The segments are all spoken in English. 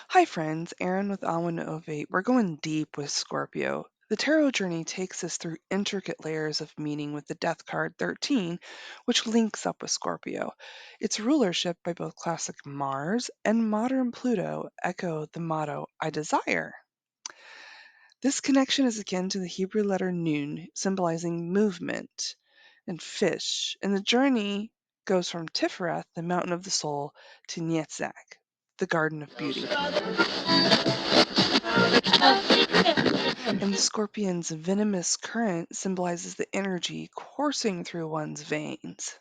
Hi, friends. Aaron with Ovate. We're going deep with Scorpio. The tarot journey takes us through intricate layers of meaning with the death card 13, which links up with Scorpio. Its rulership by both classic Mars and modern Pluto echo the motto, I desire. This connection is akin to the Hebrew letter Nun, symbolizing movement, and fish. And the journey goes from Tifereth, the mountain of the soul, to Nietzach, the garden of beauty. And the scorpion's venomous current symbolizes the energy coursing through one's veins.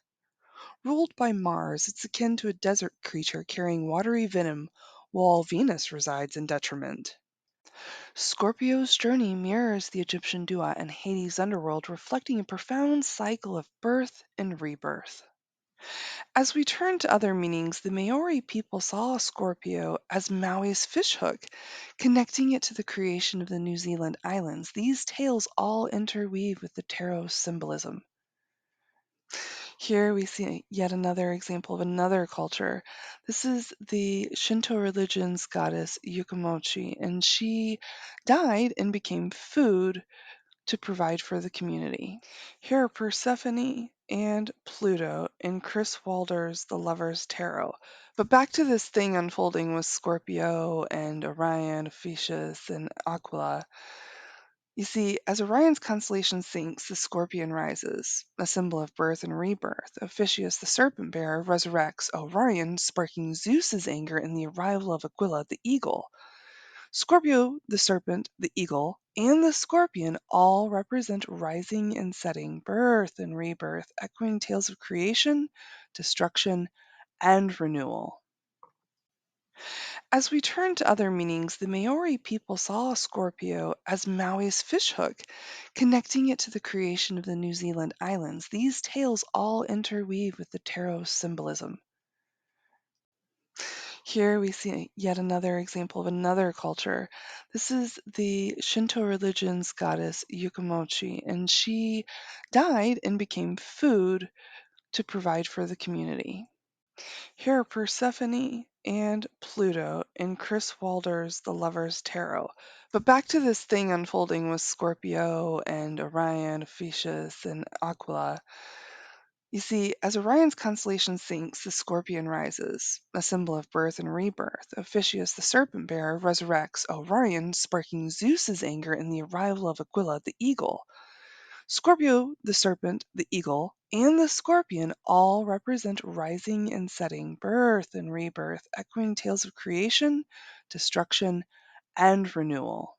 Ruled by Mars, it's akin to a desert creature carrying watery venom, while Venus resides in detriment. Scorpio's journey mirrors the Egyptian Dua and Hades' underworld, reflecting a profound cycle of birth and rebirth. As we turn to other meanings, the Maori people saw Scorpio as Maui's fishhook, connecting it to the creation of the New Zealand islands. These tales all interweave with the tarot symbolism. Here we see yet another example of another culture. This is the Shinto religion's goddess Yukamochi, and she died and became food to provide for the community. Here are Persephone and Pluto in Chris Walder's The Lover's Tarot. But back to this thing unfolding with Scorpio and Orion, Ophiuchus, and Aquila. You see, as Orion's constellation sinks, the scorpion rises, a symbol of birth and rebirth. Ophiuchus, the serpent bearer, resurrects Orion, sparking Zeus's anger in the arrival of Aquila, the eagle. Scorpio, the serpent, the eagle, and the scorpion all represent rising and setting, birth and rebirth, echoing tales of creation, destruction, and renewal. As we turn to other meanings, the Maori people saw Scorpio as Maui's fishhook, connecting it to the creation of the New Zealand islands. These tales all interweave with the tarot symbolism. Here we see yet another example of another culture. This is the Shinto religion's goddess Yukamochi, and she died and became food to provide for the community. Here are Persephone and Pluto in Chris Walder's The Lover's Tarot. But back to this thing unfolding with Scorpio and Orion, Ophiuchus, and Aquila. You see, as Orion's constellation sinks, the scorpion rises, a symbol of birth and rebirth. Ophiuchus, the serpent bearer, resurrects Orion, sparking Zeus's anger in the arrival of Aquila, the eagle. Scorpio, the serpent, the eagle, and the scorpion all represent rising and setting, birth and rebirth, echoing tales of creation, destruction, and renewal.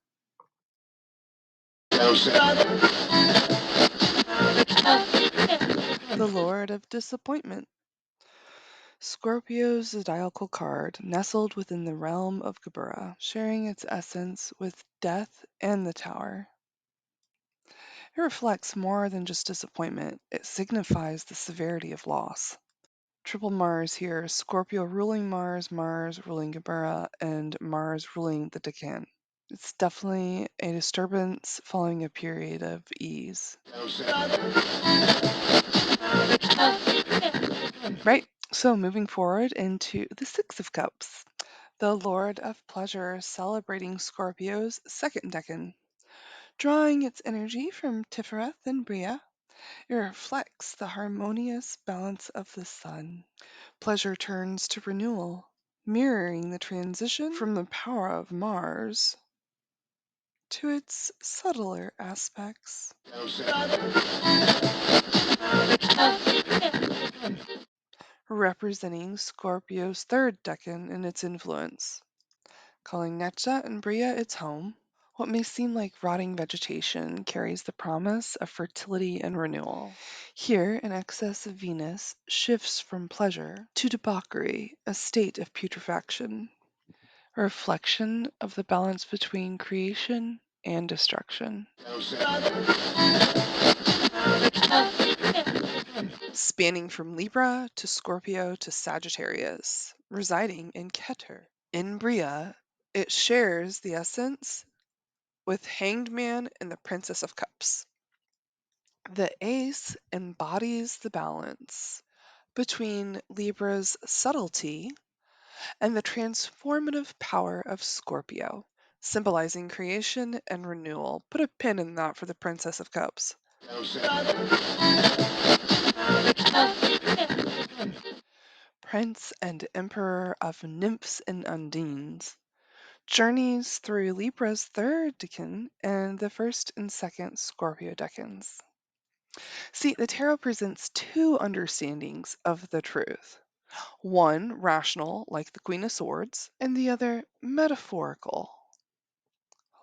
The Lord of Disappointment. Scorpio's zodiacal card, nestled within the realm of Geburah, sharing its essence with death and the tower. It reflects more than just disappointment, it signifies the severity of loss. Triple Mars here, Scorpio ruling Mars, Mars ruling Geburah, and Mars ruling the Deccan. It's definitely a disturbance following a period of ease. Right, so moving forward into the Six of Cups, the Lord of Pleasure celebrating Scorpio's second decan. Drawing its energy from Tifereth and Briah, it reflects the harmonious balance of the sun. Pleasure turns to renewal, mirroring the transition from the power of Mars to its subtler aspects. Representing Scorpio's third decan in its influence, calling Necha and Briah its home. What may seem like rotting vegetation carries the promise of fertility and renewal. Here, an excess of Venus shifts from pleasure to debauchery, a state of putrefaction, a reflection of the balance between creation and destruction. Spanning from Libra to Scorpio to Sagittarius, residing in Keter. In Briah, it shares the essence with Hanged Man and the Princess of Cups. The ace embodies the balance between Libra's subtlety and the transformative power of Scorpio, symbolizing creation and renewal. Put a pin in that for the Princess of Cups. Prince and Emperor of Nymphs and Undines. Journeys through Libra's third decan and the first and second Scorpio decans. See, the tarot presents two understandings of the truth. One rational, like the Queen of Swords, and the other metaphorical,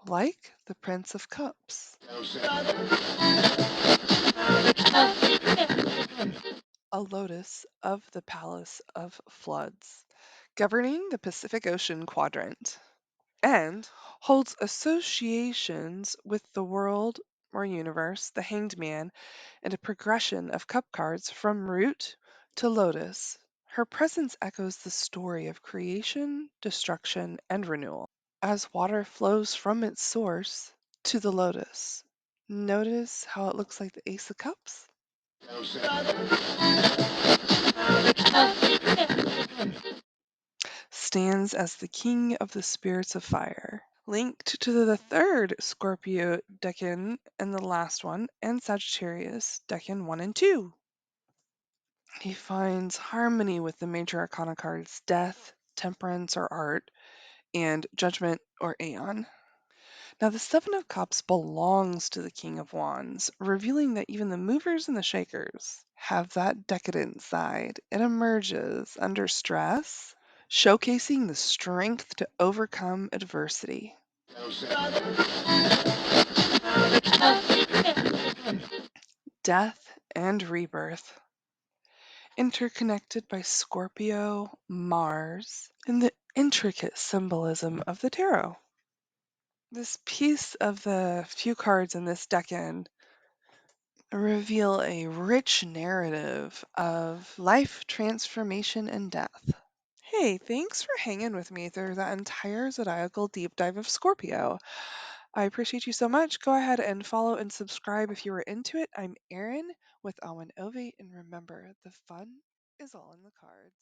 like the Prince of Cups. A lotus of the Palace of Floods, governing the Pacific Ocean quadrant, and holds associations with the world or universe, the Hanged Man, and a progression of cup cards from root to lotus. Her presence echoes the story of creation, destruction, and renewal as water flows from its source to the lotus. Notice how it looks like the Ace of Cups? Stands as the king of the spirits of fire, linked to the third Scorpio decan and the last one, and Sagittarius decan 1 and 2. He finds harmony with the major arcana cards Death, Temperance or Art, and Judgment or Aeon. Now, the Seven of Cups belongs to the King of Wands, revealing that even the movers and the shakers have that decadent side. It emerges under stress, showcasing the strength to overcome adversity. Death and rebirth, interconnected by Scorpio, Mars, and the intricate symbolism of the tarot. This piece of the few cards in this decan reveal a rich narrative of life transformation and death. Hey, thanks for hanging with me through the entire zodiacal deep dive of Scorpio. I appreciate you so much. Go ahead and follow and subscribe if you are into it. I'm Erin with Awen Ove, and remember, the fun is all in the cards.